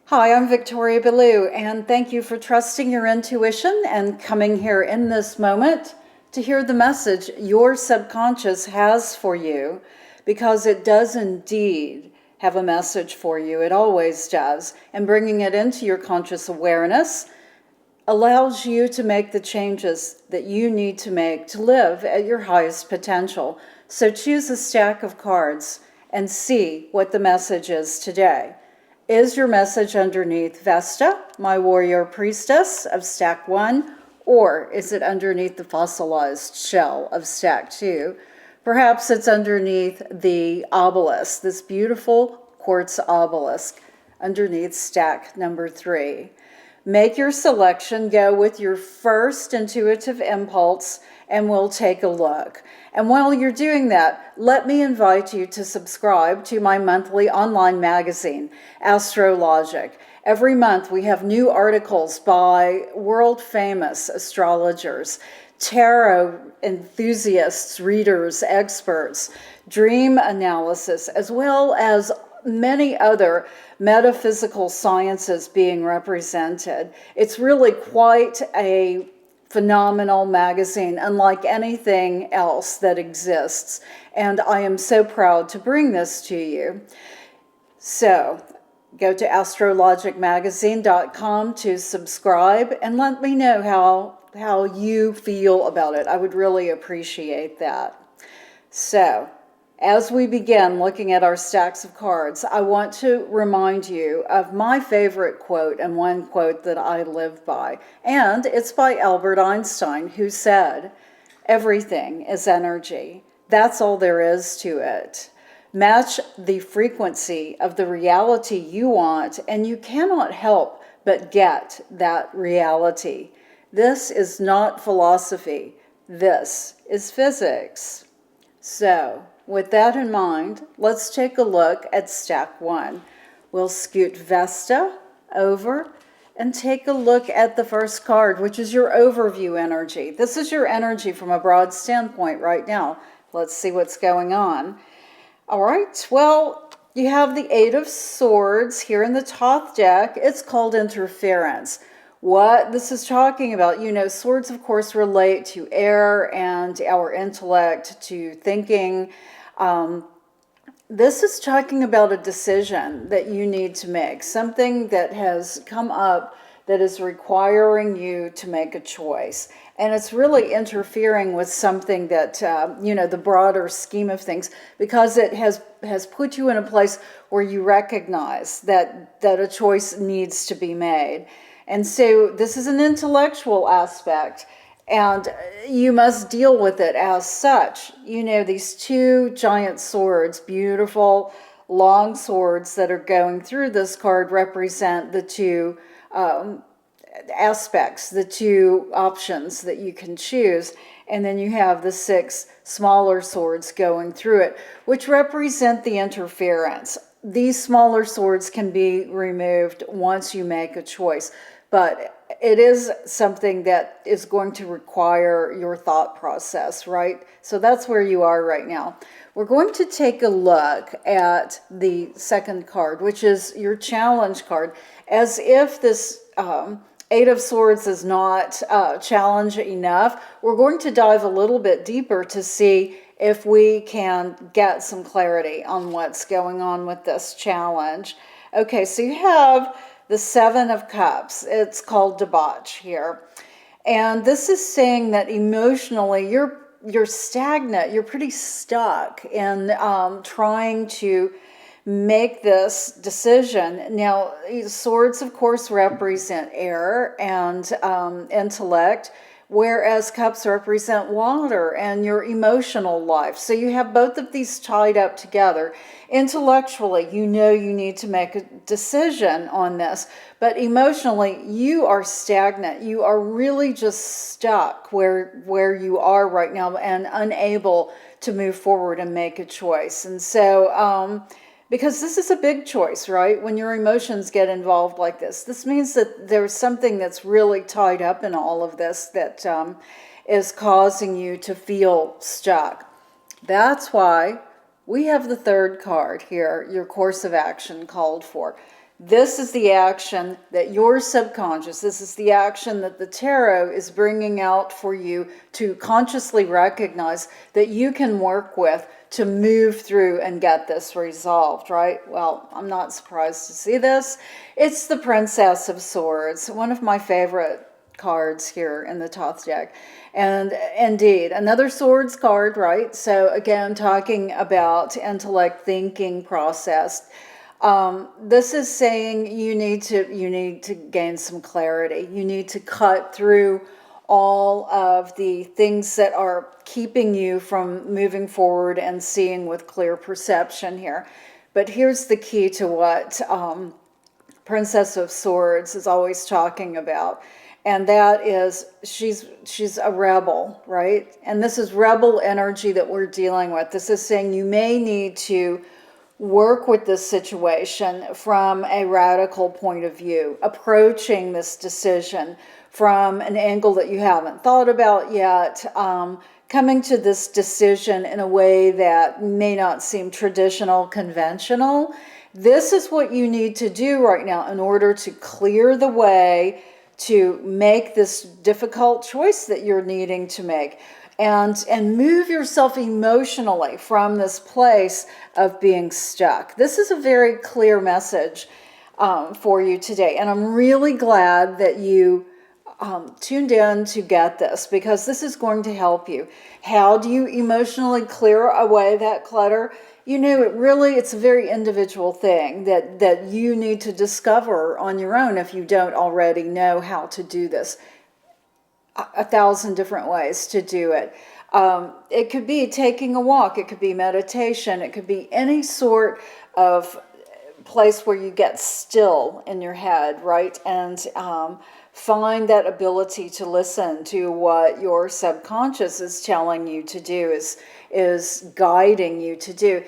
Hi, I'm Victoria Ballou, and thank you for trusting your intuition and coming here in this moment to hear the message your subconscious has for you, because it does indeed have a message for you. It always does. And bringing it into your conscious awareness allows you to make the changes that you need to make to live at your highest potential. So choose a stack of cards and see what the message is today. Is your message underneath Vesta, my warrior priestess of stack 1, or is it underneath the fossilized shell of stack 2? Perhaps it's underneath the obelisk, this beautiful quartz obelisk, underneath stack number 3. Make your selection, go with your first intuitive impulse, and we'll take a look. And while you're doing that, let me invite you to subscribe to my monthly online magazine, Astrologic. Every month we have new articles by world-famous astrologers, tarot enthusiasts, readers, experts, dream analysis, as well as many other metaphysical sciences being represented. It's really quite a phenomenal magazine, unlike anything else that exists. And I am so proud to bring this to you. So go to astrologicmagazine.com to subscribe and let me know how you feel about it. I would really appreciate that. So as we begin looking at our stacks of cards, I want to remind you of my favorite quote, and one quote that I live by. And it's by Albert Einstein, who said, "Everything is energy. That's all there is to it. Match the frequency of the reality you want, and you cannot help but get that reality. This is not philosophy. This is physics." So, with that in mind, let's take a look at stack 1. We'll scoot Vesta over and take a look at the first card, which is your overview energy. This is your energy from a broad standpoint right now. Let's see what's going on. All right, well, you have the 8 of Swords here in the top deck. It's called interference. What this is talking about, swords, of course, relate to air and our intellect, to thinking. This is talking about a decision that you need to make, something that has come up that is requiring you to make a choice. And it's really interfering with something that, the broader scheme of things, because it has put you in a place where you recognize that a choice needs to be made. And so this is an intellectual aspect, and you must deal with it as such. These 2 giant swords, beautiful long swords that are going through this card, represent the 2 aspects, the 2 options that you can choose. And then you have the 6 smaller swords going through it, which represent the interference. These smaller swords can be removed once you make a choice, but it is something that is going to require your thought process, right? So that's where you are right now. We're going to take a look at the second card, which is your challenge card. As if this 8 of Swords is not challenge enough, we're going to dive a little bit deeper to see if we can get some clarity on what's going on with this challenge. Okay, so you have the 7 of Cups. It's called debauch here. And this is saying that emotionally you're stagnant, you're pretty stuck in trying to make this decision. Now, swords, of course, represent air and intellect, whereas cups represent water and your emotional life. So you have both of these tied up together. Intellectually, you need to make a decision on this, but emotionally, you are stagnant. You are really just stuck where you are right now and unable to move forward and make a choice. And so, because this is a big choice, right? When your emotions get involved like this means that there's something that's really tied up in all of this that is causing you to feel stuck. That's why we have the third card here, your course of action called for. This is the action that your subconscious, this is the action that the tarot is bringing out for you to consciously recognize that you can work with to move through and get this resolved, right? Well, I'm not surprised to see this. It's the Princess of Swords, one of my favorite cards here in the Thoth deck. And indeed, another swords card, right? So again, talking about intellect, thinking process. This is saying you need to gain some clarity. You need to cut through all of the things that are keeping you from moving forward and seeing with clear perception here. But here's the key to what Princess of Swords is always talking about. And that is she's a rebel, right? And this is rebel energy that we're dealing with. This is saying you may need to work with this situation from a radical point of view, approaching this decision from an angle that you haven't thought about yet, coming to this decision in a way that may not seem traditional, conventional. This is what you need to do right now in order to clear the way to make this difficult choice that you're needing to make. And move yourself emotionally from this place of being stuck. This is a very clear message for you today. And I'm really glad that you tuned in to get this, because this is going to help you. How do you emotionally clear away that clutter? You know, it's a very individual thing that you need to discover on your own if you don't already know how to do this. 1,000 different ways to do it. It could be taking a walk. It could be meditation. It could be any sort of place where you get still in your head, right? And find that ability to listen to what your subconscious is telling you to do, is guiding you to do.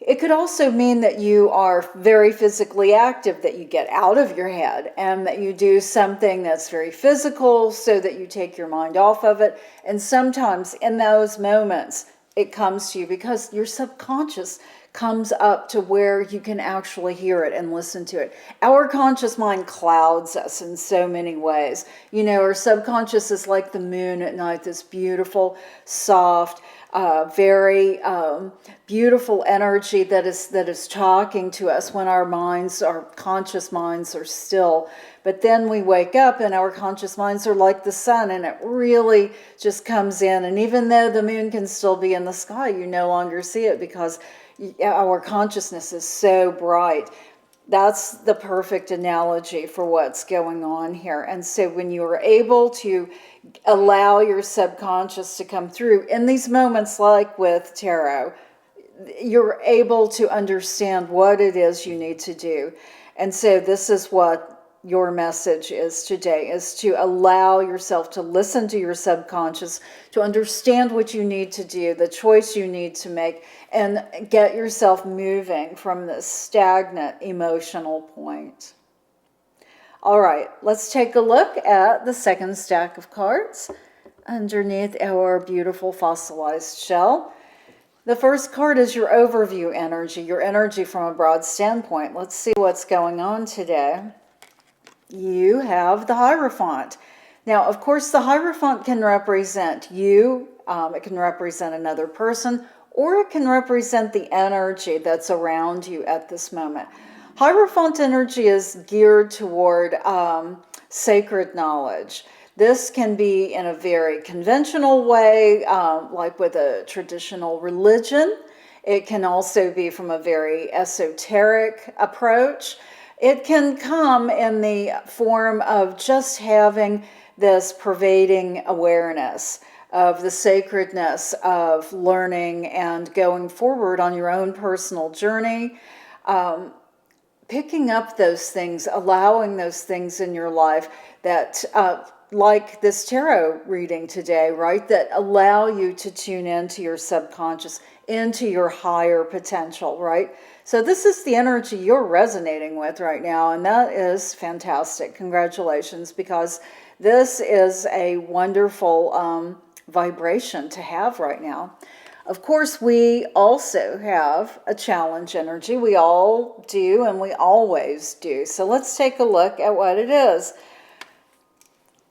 It could also mean that you are very physically active, that you get out of your head and that you do something that's very physical so that you take your mind off of it. And sometimes in those moments, it comes to you because your subconscious comes up to where you can actually hear it and listen to it. Our conscious mind clouds us in so many ways. You know, our subconscious is like the moon at night, this beautiful, soft, very beautiful energy that is talking to us when our conscious minds are still. But then we wake up and our conscious minds are like the sun, and it really just comes in. And even though the moon can still be in the sky, you no longer see it because our consciousness is so bright. That's the perfect analogy for what's going on here. And so when you are able to allow your subconscious to come through in these moments, like with tarot, you're able to understand what it is you need to do. And so this is what your message is today, is to allow yourself to listen to your subconscious, to understand what you need to do, the choice you need to make, and get yourself moving from this stagnant emotional point. All right, let's take a look at the second stack of cards underneath our beautiful fossilized shell. The first card is your overview energy, your energy from a broad standpoint. Let's see what's going on today. You have the Hierophant. Now, of course, the Hierophant can represent you, it can represent another person, or it can represent the energy that's around you at this moment. Hierophant energy is geared toward sacred knowledge. This can be in a very conventional way, like with a traditional religion. It can also be from a very esoteric approach. It can come in the form of just having this pervading awareness of the sacredness of learning and going forward on your own personal journey. Picking up those things, allowing those things in your life that, like this tarot reading today, right, that allow you to tune into your subconscious, into your higher potential, right? So this is the energy you're resonating with right now, and that is fantastic. Congratulations, because this is a wonderful vibration to have right now. Of course, we also have a challenge energy. We all do, and we always do. So let's take a look at what it is.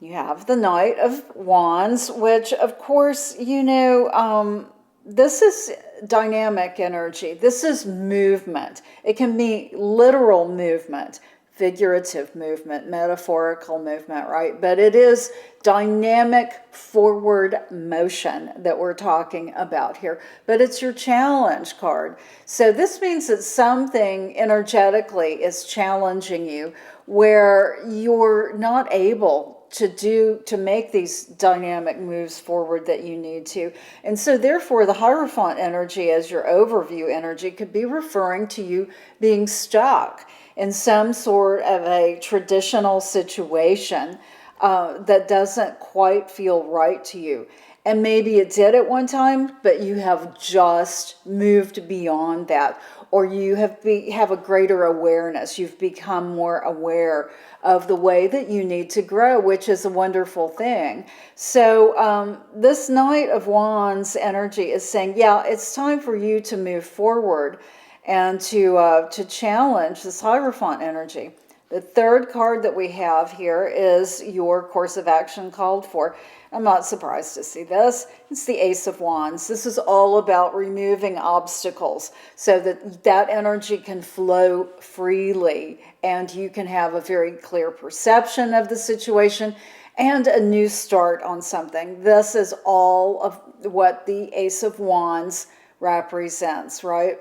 You have the Knight of Wands, which, of course, this is dynamic energy. This is movement. It can be literal movement, figurative movement, metaphorical movement, right? But it is dynamic forward motion that we're talking about here. But it's your challenge card. So this means that something energetically is challenging you where you're not able to make these dynamic moves forward that you need to. And so therefore the Hierophant energy as your overview energy could be referring to you being stuck in some sort of a traditional situation that doesn't quite feel right to you. And maybe it did at one time, but you have just moved beyond that, or you have a greater awareness. You've become more aware of the way that you need to grow, which is a wonderful thing. So this Knight of Wands energy is saying, yeah, it's time for you to move forward and to challenge this Hierophant energy. The third card that we have here is your course of action called for. I'm not surprised to see this. It's the Ace of Wands. This is all about removing obstacles so that that energy can flow freely and you can have a very clear perception of the situation and a new start on something. This is all of what the Ace of Wands represents, right?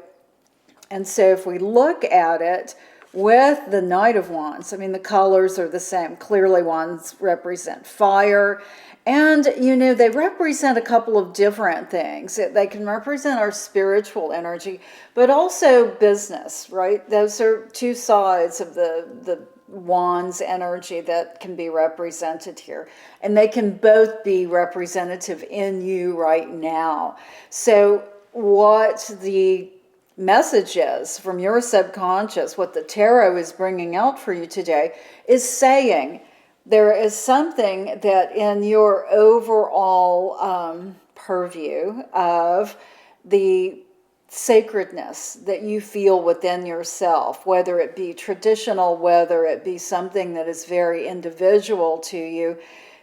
And so if we look at it with the Knight of Wands, I mean, the colors are the same. Clearly, wands represent fire. And, they represent a couple of different things. They can represent our spiritual energy, but also business, right? Those are two sides of the wands energy that can be represented here. And they can both be representative in you right now. So what the message is from your subconscious, what the tarot is bringing out for you today, is saying there is something that in your overall purview of the sacredness that you feel within yourself, whether it be traditional, whether it be something that is very individual to you,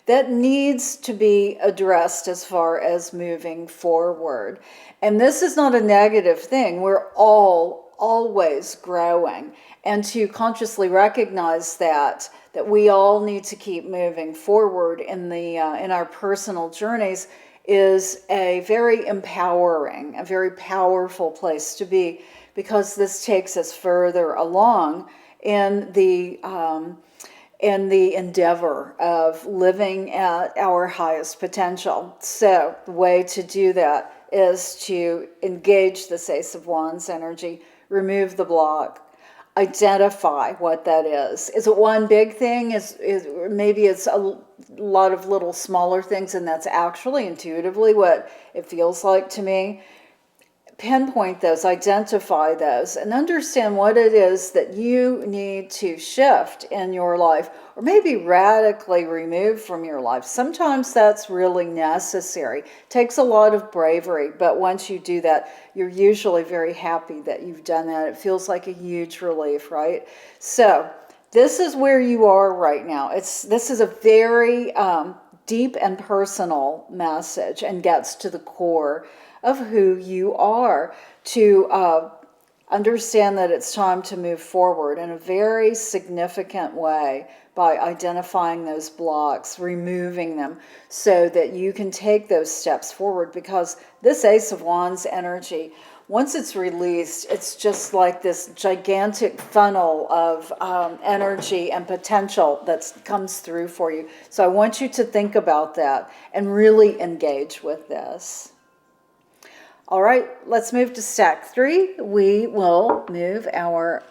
that needs to be addressed as far as moving forward. And this is not a negative thing. We're all always growing. And to consciously recognize that we all need to keep moving forward in our personal journeys is a very empowering, a very powerful place to be, because this takes us further along in the endeavor of living at our highest potential. So the way to do that is to engage this Ace of Wands energy, remove the block, identify what that is. Is it one big thing? Maybe it's a lot of little smaller things, and that's actually intuitively what it feels like to me. Pinpoint those, identify those, and understand what it is that you need to shift in your life, or maybe radically remove from your life. Sometimes that's really necessary. It takes a lot of bravery, but once you do that, you're usually very happy that you've done that. It feels like a huge relief, right? So this is where you are right now. This is a very deep and personal message and gets to the core of who you are, to understand that it's time to move forward in a very significant way by identifying those blocks, removing them, so that you can take those steps forward. Because this Ace of Wands energy, once it's released, it's just like this gigantic funnel of energy and potential that comes through for you. So I want you to think about that and really engage with this. All right, let's move to stack 3. We will move our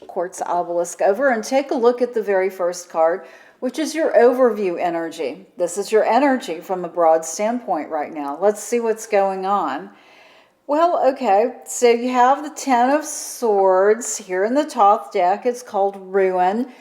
quartz obelisk over and take a look at the very first card, which is your overview energy. This is your energy from a broad standpoint right now. Let's see what's going on. Well, okay, so you have the Ten of Swords here in the top deck. It's called Ruin.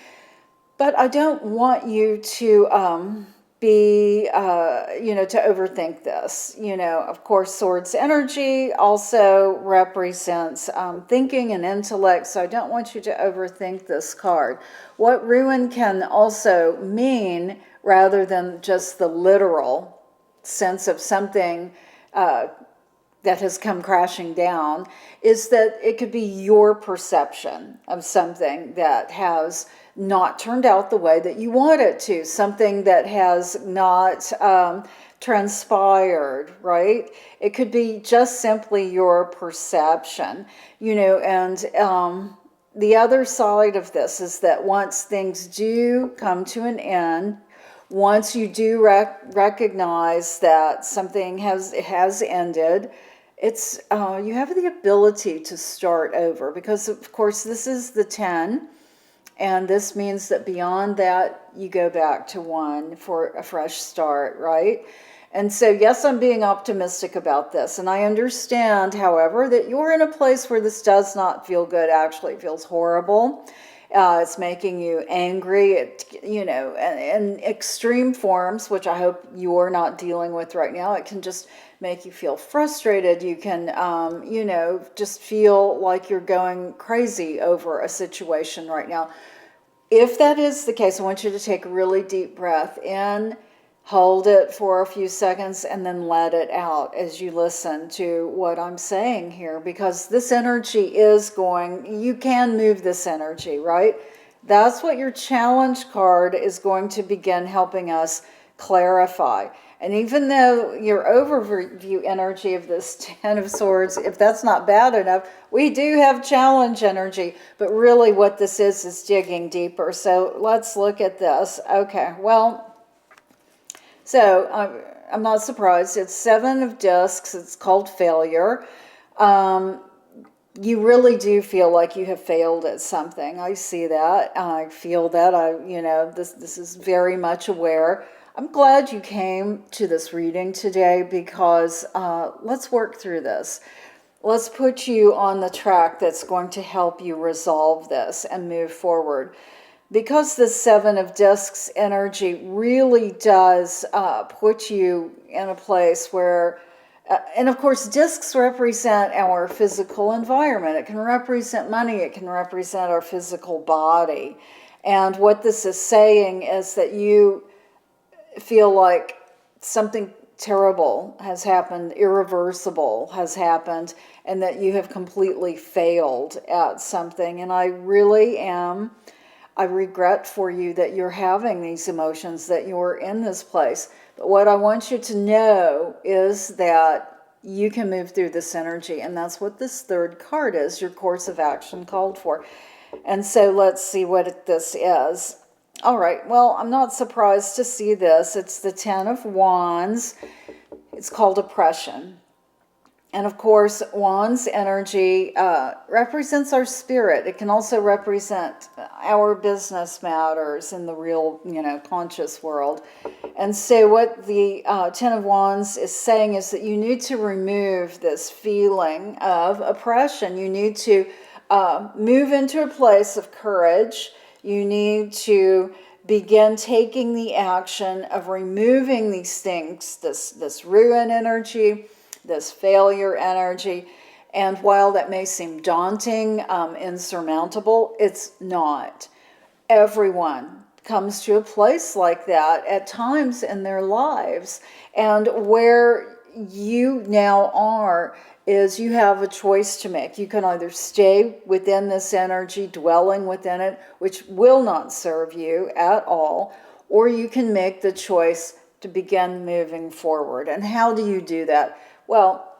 But I don't want you to be, to overthink this. Of course, swords energy also represents thinking and intellect, so I don't want you to overthink this card. What ruin can also mean, rather than just the literal sense of something that has come crashing down, is that it could be your perception of something that has not turned out the way that you want it to, something that has not transpired, right? It could be just simply your perception, and the other side of this is that once things do come to an end, once you do recognize that something has ended, it's you have the ability to start over, because of course this is the 10, and this means that beyond that you go back to 1 for a fresh start, right? And so yes, I'm being optimistic about this, and I understand, however, that you're in a place where this does not feel good. Actually, it feels horrible. It's making you angry, in extreme forms, which I hope you're not dealing with right now. It can just make you feel frustrated. You can, just feel like you're going crazy over a situation right now. If that is the case, I want you to take a really deep breath in, hold it for a few seconds, and then let it out as you listen to what I'm saying here, because this energy you can move this energy, right? That's what your challenge card is going to begin helping us clarify. And even though your overview energy of this 10 of Swords, if that's not bad enough, we do have challenge energy. But really what this is digging deeper. So let's look at this. Okay, well, so I'm not surprised. It's 7 of Discs. It's called failure. You really do feel like you have failed at something. I see that. I feel that. This is very much aware. I'm glad you came to this reading today, because let's work through this. Let's put you on the track that's going to help you resolve this and move forward. Because the 7 of Discs energy really does put you in a place where, and of course, discs represent our physical environment. It can represent money. It can represent our physical body. And what this is saying is that you feel like something terrible has happened, irreversible has happened, and that you have completely failed at something. And I regret for you that you're having these emotions, that you're in this place. But what I want you to know is that you can move through this energy, and that's what this 3rd card is, your course of action called for. And so let's see what this is. All right, well, I'm not surprised to see this. It's the 10 of Wands. It's called oppression. And of course, Wands energy represents our spirit. It can also represent our business matters in the real, conscious world. And so what the 10 of Wands is saying is that you need to remove this feeling of oppression. You need to move into a place of courage. You need to begin taking the action of removing these things, this ruin energy, this failure energy. And while that may seem daunting, insurmountable, it's not. Everyone comes to a place like that at times in their lives. And where you now are is you have a choice to make. You can either stay within this energy, dwelling within it, which will not serve you at all, or you can make the choice to begin moving forward. And how do you do that? Well,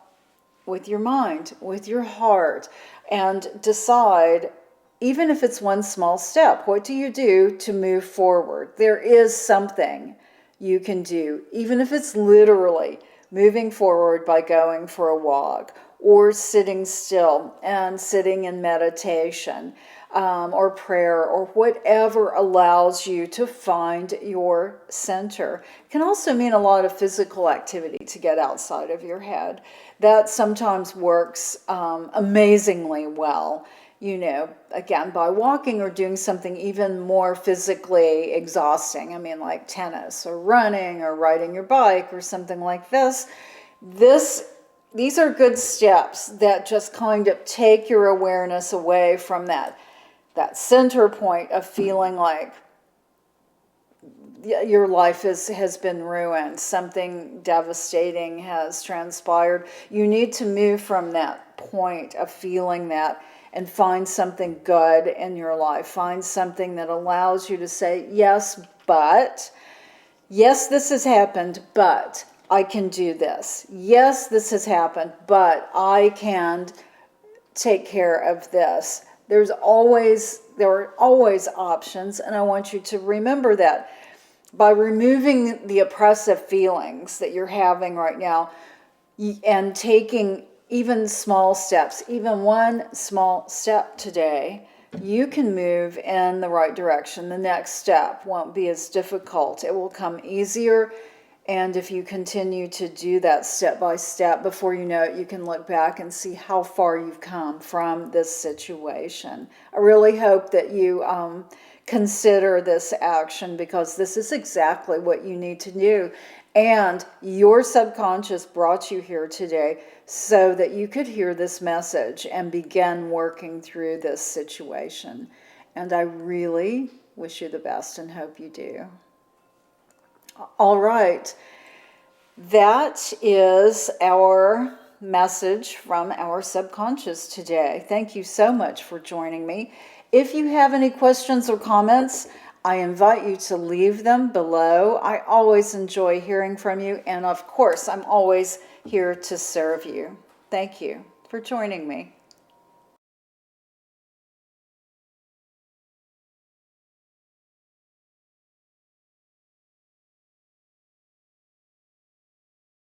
with your mind, with your heart, and decide, even if it's one small step, what do you do to move forward? There is something you can do, even if it's literally moving forward by going for a walk, or sitting still and sitting in meditation, or prayer, or whatever allows you to find your center. It can also mean a lot of physical activity to get outside of your head. That sometimes works amazingly well. again, by walking or doing something even more physically exhausting. I mean, like tennis or running or riding your bike or something like this. These are good steps that just kind of take your awareness away from that center point of feeling like your life has been ruined, something devastating has transpired. You need to move from that point of feeling that and find something good in your life. Find something that allows you to say, yes, this has happened, but I can do this. Yes, this has happened, but I can take care of this. There are always options, and I want you to remember that. By removing the oppressive feelings that you're having right now and taking even small steps, even one small step today, you can move in the right direction. The next step won't be as difficult. It will come easier. And if you continue to do that step by step, before you know it, you can look back and see how far you've come from this situation. I really hope that you consider this action, because this is exactly what you need to do. And your subconscious brought you here today so that you could hear this message and begin working through this situation. And I really wish you the best and hope you do. All right. That is our message from our subconscious today. Thank you so much for joining me. If you have any questions or comments, I invite you to leave them below. I always enjoy hearing from you, and of course, I'm always here to serve you. Thank you for joining me.